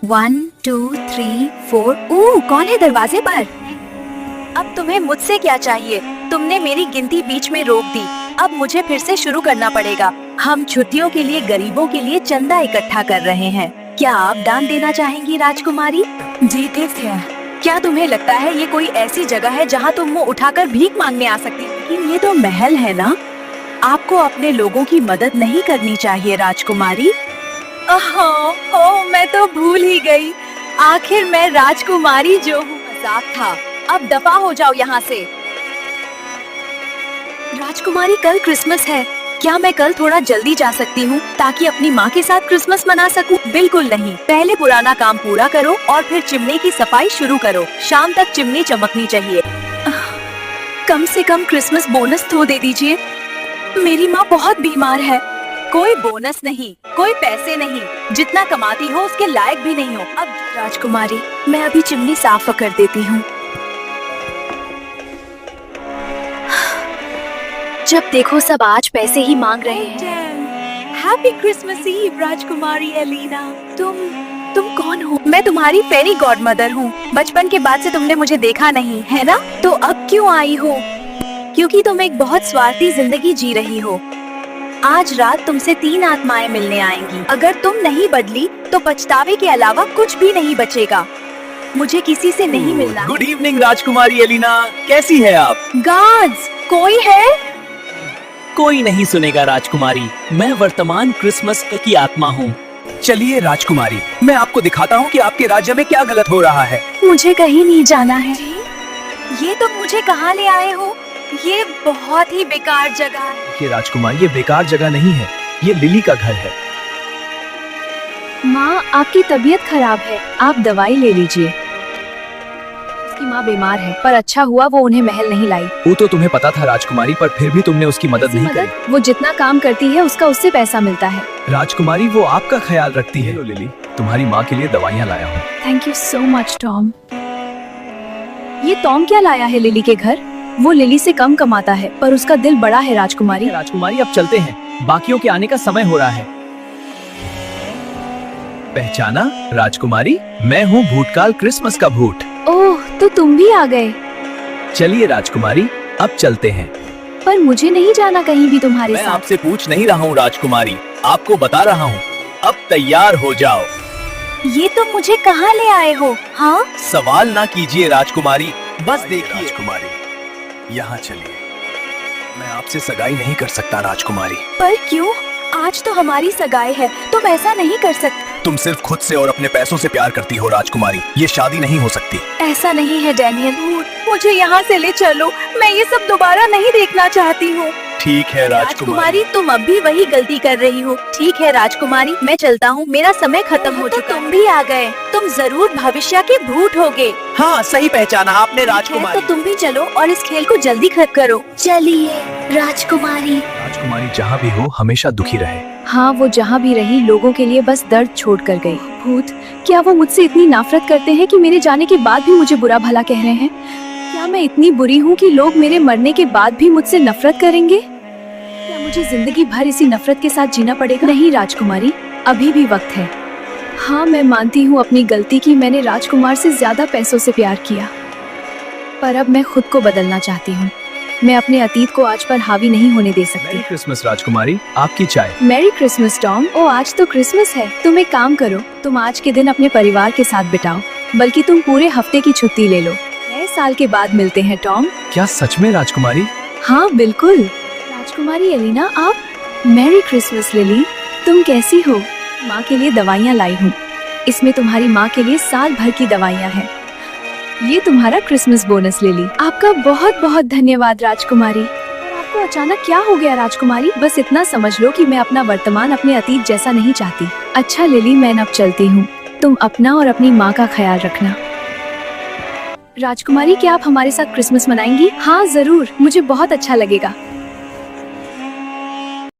1 2 3 4। कौन है दरवाजे पर? अब तुम्हें मुझसे क्या चाहिए? तुमने मेरी गिनती बीच में रोक दी। अब मुझे फिर से शुरू करना पड़ेगा। हम छुट्टियों के लिए गरीबों के लिए चंदा इकट्ठा कर रहे हैं। क्या आप दान देना चाहेंगी राजकुमारी? जी ठीक है। क्या तुम्हें लगता है ये कोई ऐसी जगह है जहाँ तुम मुंह उठाकर भीख मांगने आ सकती? लेकिन ये तो महल है ना। आपको अपने लोगों की मदद नहीं करनी चाहिए राजकुमारी। ओह, मैं तो भूल ही गई। आखिर मैं राजकुमारी जो हूँ। मजाक था। अब दफा हो जाओ यहाँ से। राजकुमारी कल क्रिसमस है। क्या मैं कल थोड़ा जल्दी जा सकती हूँ ताकि अपनी माँ के साथ क्रिसमस मना सकूँ? बिल्कुल नहीं। पहले पुराना काम पूरा करो और फिर चिमनी की सफाई शुरू करो। शाम तक चिमनी चमकनी चाहिए। कम से कम क्रिसमस बोनस तो दे दीजिए। मेरी माँ बहुत बीमार है। कोई बोनस नहीं, कोई पैसे नहीं। जितना कमाती हो उसके लायक भी नहीं हो। अब राजकुमारी, मैं अभी चिमनी साफ कर देती हूँ। जब देखो सब आज पैसे ही मांग रहे हैं। हैप्पी क्रिसमस ईव राजकुमारी एलिना। तुम कौन हो? मैं तुम्हारी फेरी गॉडमदर हूँ। बचपन के बाद से तुमने मुझे देखा नहीं है ना? तो अब क्यों आई हो? क्योंकि तुम एक बहुत स्वार्थी जिंदगी जी रही हो। आज रात तुमसे 3 आत्माएं मिलने आएंगी। अगर तुम नहीं बदली तो पछतावे के अलावा कुछ भी नहीं बचेगा। मुझे किसी से नहीं मिलना। गुड इवनिंग राजकुमारी एलिना, कैसी है आप? गार्ड्स, कोई है? कोई नहीं सुनेगा राजकुमारी। मैं वर्तमान क्रिसमस की आत्मा हूँ। चलिए राजकुमारी, मैं आपको दिखाता हूँ कि आपके राज्य में क्या गलत हो रहा है। मुझे कहीं नहीं जाना है। ये तुम मुझे कहाँ ले आए हो? ये बहुत ही बेकार जगह है। देखिए राजकुमारी, ये बेकार जगह नहीं है, ये लिली का घर है। माँ, आपकी तबीयत खराब है, आप दवाई ले लीजिए। उसकी माँ बीमार है, पर अच्छा हुआ वो उन्हें महल नहीं लाई। वो तो तुम्हें पता था राजकुमारी, पर फिर भी तुमने उसकी मदद नहीं करी। वो जितना काम करती है उसका उससे पैसा मिलता है। राजकुमारी, वो आपका ख्याल रखती है। लो लिली, तुम्हारी माँ के लिए दवाइयाँ लाया हूँ। Thank you so much Tom. ये टॉम क्या लाया है लिली के घर? वो लिली से कम कमाता है पर उसका दिल बड़ा है राजकुमारी। राजकुमारी, अब चलते हैं, बाकियों के आने का समय हो रहा है। पहचाना राजकुमारी? मैं हूँ भूतकाल क्रिसमस का भूत। ओह, तो तुम भी आ गए। चलिए राजकुमारी, अब चलते हैं। पर मुझे नहीं जाना कहीं भी तुम्हारे मैं साथ। आपसे पूछ नहीं रहा हूँ राजकुमारी, आपको बता रहा हूँ। अब तैयार हो जाओ। ये तुम मुझे कहाँ ले आए हो? हाँ, सवाल ना कीजिए राजकुमारी, बस देखिए। राजकुमारी, यहाँ चलिए। मैं आपसे सगाई नहीं कर सकता राजकुमारी। पर क्यों? आज तो हमारी सगाई है। तुम ऐसा नहीं कर सकते। तुम सिर्फ खुद से और अपने पैसों से प्यार करती हो राजकुमारी, ये शादी नहीं हो सकती। ऐसा नहीं है डैनियल। मुझे यहाँ से ले चलो। मैं ये सब दोबारा नहीं देखना चाहती हूँ। ठीक है राजकुमारी। तुम अब भी वही गलती कर रही हो। ठीक है राजकुमारी, मैं चलता हूँ। मेरा समय खत्म हो चुका। तुम भी आ गए। तुम जरूर भविष्य के भूत होगे। हाँ, सही पहचाना आपने राजकुमारी। तो तुम भी चलो और इस खेल को जल्दी खत्म करो। चलिए राजकुमारी। राजकुमारी जहाँ भी हो हमेशा दुखी रहे। हाँ, वो जहाँ भी रही लोगों के लिए बस दर्द छोड़ कर गई। भूत, क्या वो मुझसे इतनी नफरत करते हैं कि मेरे जाने के बाद भी मुझे बुरा भला कह रहे हैं? क्या मैं इतनी बुरी हूँ कि लोग मेरे मरने के बाद भी मुझसे नफरत करेंगे? क्या मुझे जिंदगी भर इसी नफरत के साथ जीना पड़ेगा? नहीं राजकुमारी, अभी भी वक्त है। हाँ, मैं मानती हूँ अपनी गलती की। मैंने राजकुमार से ज्यादा पैसों से प्यार किया, पर अब मैं खुद को बदलना चाहती हूँ। मैं अपने अतीत को आज पर हावी नहीं होने दे सकती। मेरी क्रिसमस राजकुमारी, आपकी चाय। Merry Christmas Tom. ओ, आज तो क्रिसमस है। तुम एक काम करो, तुम आज के दिन अपने परिवार के साथ बिताओ, बल्कि तुम पूरे हफ्ते की छुट्टी ले लो। नए साल के बाद मिलते हैं टॉम। क्या सच में राजकुमारी? हाँ बिल्कुल। राजकुमारी एलिना, आप। मैरी क्रिसमस लिली, तुम कैसी हो? माँ के लिए दवाइयाँ लाई हूँ। इसमें तुम्हारी माँ के लिए साल भर की दवाइयाँ हैं। ये तुम्हारा क्रिसमस बोनस लिली। आपका बहुत बहुत धन्यवाद राजकुमारी। और आपको अचानक क्या हो गया राजकुमारी? बस इतना समझ लो कि मैं अपना वर्तमान अपने अतीत जैसा नहीं चाहती। अच्छा लिली, मैं अब चलती हूँ। तुम अपना और अपनी माँ का ख्याल रखना। राजकुमारी, क्या आप हमारे साथ क्रिसमस मनाएंगी? हाँ जरूर, मुझे बहुत अच्छा लगेगा।